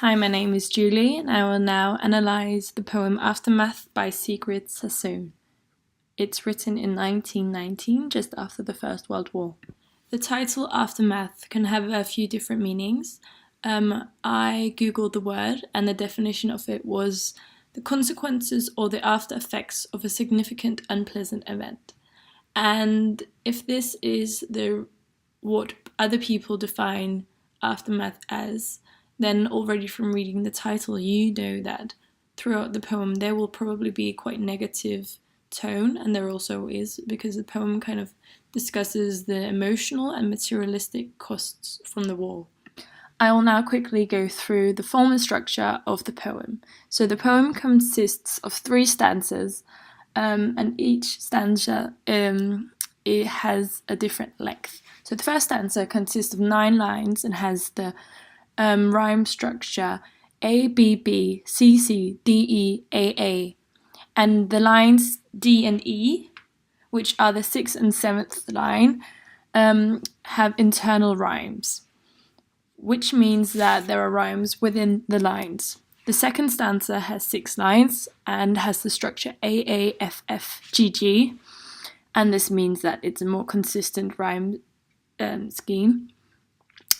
Hi, my name is Julie, and I will now analyze the poem Aftermath by Sigrid Sassoon. It's written in 1919, just after the First World War. The title Aftermath can have a few different meanings. I googled the word, and the definition of it was the consequences or the after effects of a significant unpleasant event. And if this is what other people define aftermath as, then already from reading the title you know that throughout the poem there will probably be a quite negative tone, and there also is, because the poem kind of discusses the emotional and materialistic costs from the war. I will now quickly go through the form and structure of the poem. So the poem consists of 3 stanzas, and each stanza it has a different length. So the first stanza consists of 9 lines and has the rhyme structure A, B, B, C, C, D, E, A, A. And the lines D and E, which are the 6th and 7th line, have internal rhymes, which means that there are rhymes within the lines. The second stanza has 6 lines and has the structure A, A, F, F, G, G, and this means that it's a more consistent rhyme scheme.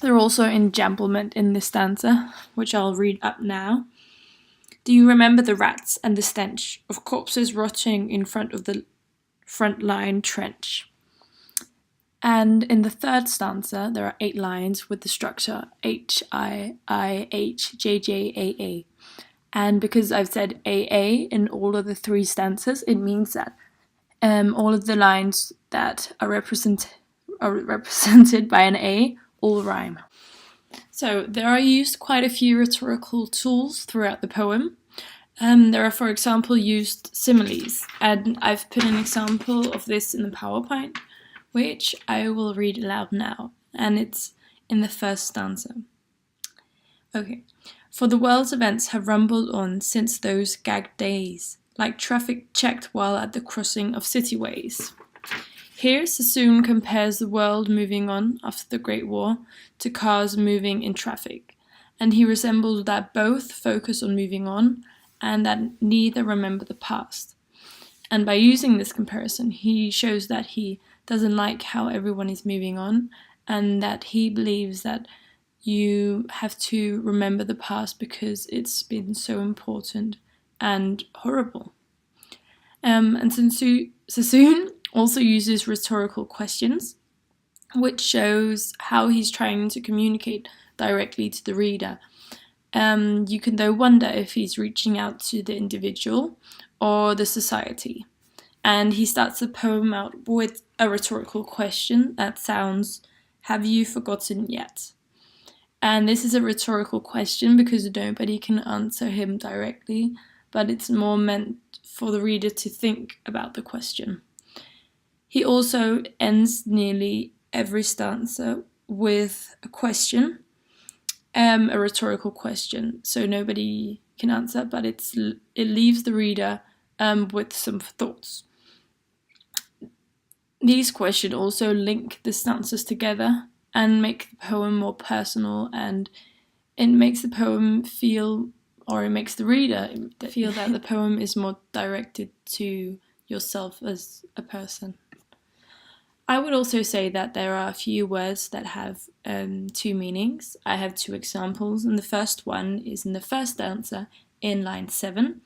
There are also enjambment in this stanza, which I'll read up now. Do you remember the rats and the stench of corpses rotting in front of the front line trench? And in the third stanza, there are 8 lines with the structure H, I, H, J, J, A, A. And because I've said A, A in all of the 3 stanzas, it means that all of the lines that are represented by an A all rhyme. So there are used quite a few rhetorical tools throughout the poem. There are, for example, used similes, and I've put an example of this in the PowerPoint, which I will read aloud now, and it's in the first stanza. Okay. For the world's events have rumbled on since those gagged days, like traffic checked while at the crossing of city ways. Here Sassoon compares the world moving on after the Great War to cars moving in traffic, and he resembles that both focus on moving on and that neither remember the past. And by using this comparison, he shows that he doesn't like how everyone is moving on, and that he believes that you have to remember the past because it's been so important and horrible. And Sassoon also uses rhetorical questions, which shows how he's trying to communicate directly to the reader. You can though wonder if he's reaching out to the individual or the society. And he starts the poem out with a rhetorical question that sounds, "Have you forgotten yet?" And this is a rhetorical question because nobody can answer him directly, but it's more meant for the reader to think about the question. He also ends nearly every stanza with a question, a rhetorical question, so nobody can answer, but it leaves the reader with some thoughts. These questions also link the stanzas together and make the poem more personal, and it makes the poem feel, or it makes the reader feel that the poem is more directed to yourself as a person. I would also say that there are a few words that have 2 meanings. I have 2 examples, and the first one is in the first stanza in line 7,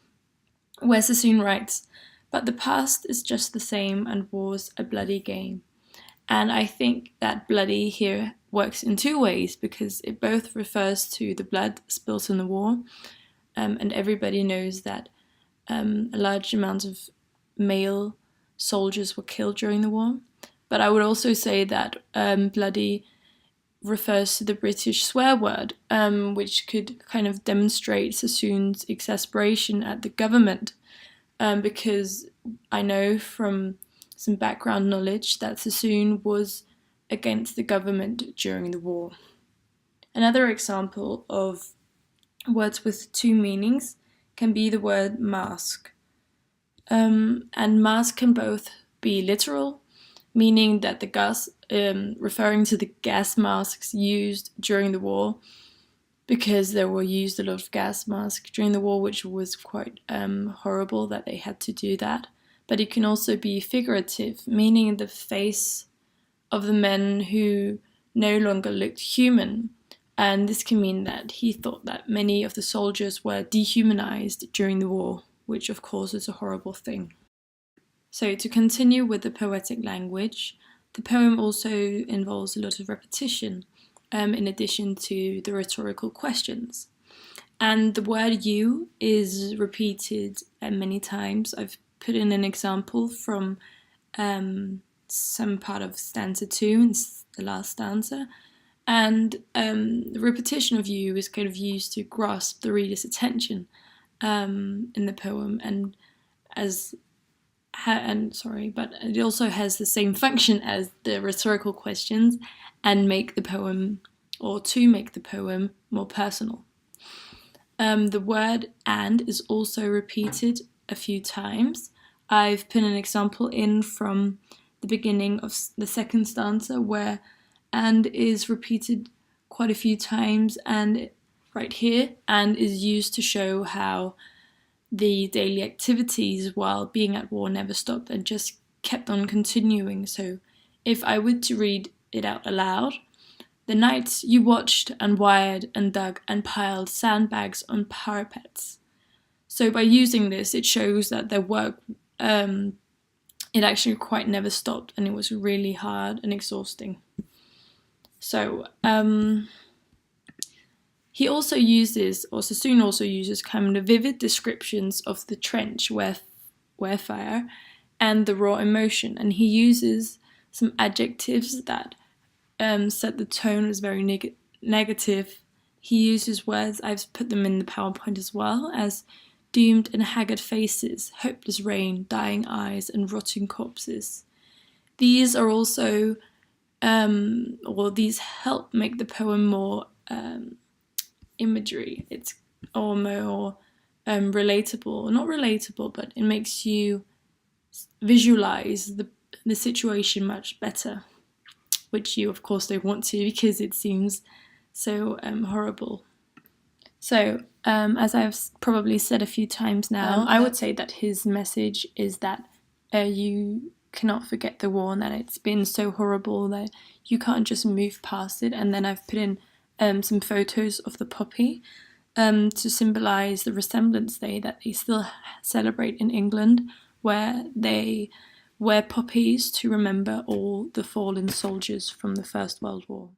where Sassoon writes, "But the past is just the same and war's a bloody game." And I think that bloody here works in 2 ways, because it both refers to the blood spilt in the war, and everybody knows that a large amount of male soldiers were killed during the war. But I would also say that bloody refers to the British swear word, which could kind of demonstrate Sassoon's exasperation at the government, because I know from some background knowledge that Sassoon was against the government during the war. Another example of words with 2 meanings can be the word mask. And mask can both be literal, meaning that the gas, referring to the gas masks used during the war, because there were used a lot of gas masks during the war, which was quite horrible that they had to do that. But it can also be figurative, meaning the face of the men who no longer looked human. And this can mean that he thought that many of the soldiers were dehumanized during the war, which of course is a horrible thing. So to continue with the poetic language, the poem also involves a lot of repetition, in addition to the rhetorical questions. And the word you is repeated many times. I've put in an example from some part of stanza 2 in the last stanza. And the repetition of you is kind of used to grasp the reader's attention in the poem, but it also has the same function as the rhetorical questions and make the poem more personal. The word and is also repeated a few times. I've put an example in from the beginning of the second stanza where and is repeated quite a few times, and right here and is used to show how the daily activities while being at war never stopped and just kept on continuing. So if I were to read it out aloud, the nights you watched and wired and dug and piled sandbags on parapets. So by using this, it shows that their work, it actually quite never stopped, and it was really hard and exhausting. So he also uses, or Sassoon also uses, kind of vivid descriptions of the trench warfare and the raw emotion, and he uses some adjectives that set the tone as very negative. He uses words, I've put them in the PowerPoint as well, as doomed and haggard faces, hopeless rain, dying eyes, and rotting corpses. These are also, these help make the poem more imagery. It's or more relatable, not relatable, but it makes you visualize the situation much better, which you of course don't want to because it seems so horrible. So as I've probably said a few times now, I would say that his message is that you cannot forget the war and that it's been so horrible that you can't just move past it. And then I've put in some photos of the poppy to symbolize the Remembrance Day that they still celebrate in England, where they wear poppies to remember all the fallen soldiers from the First World War.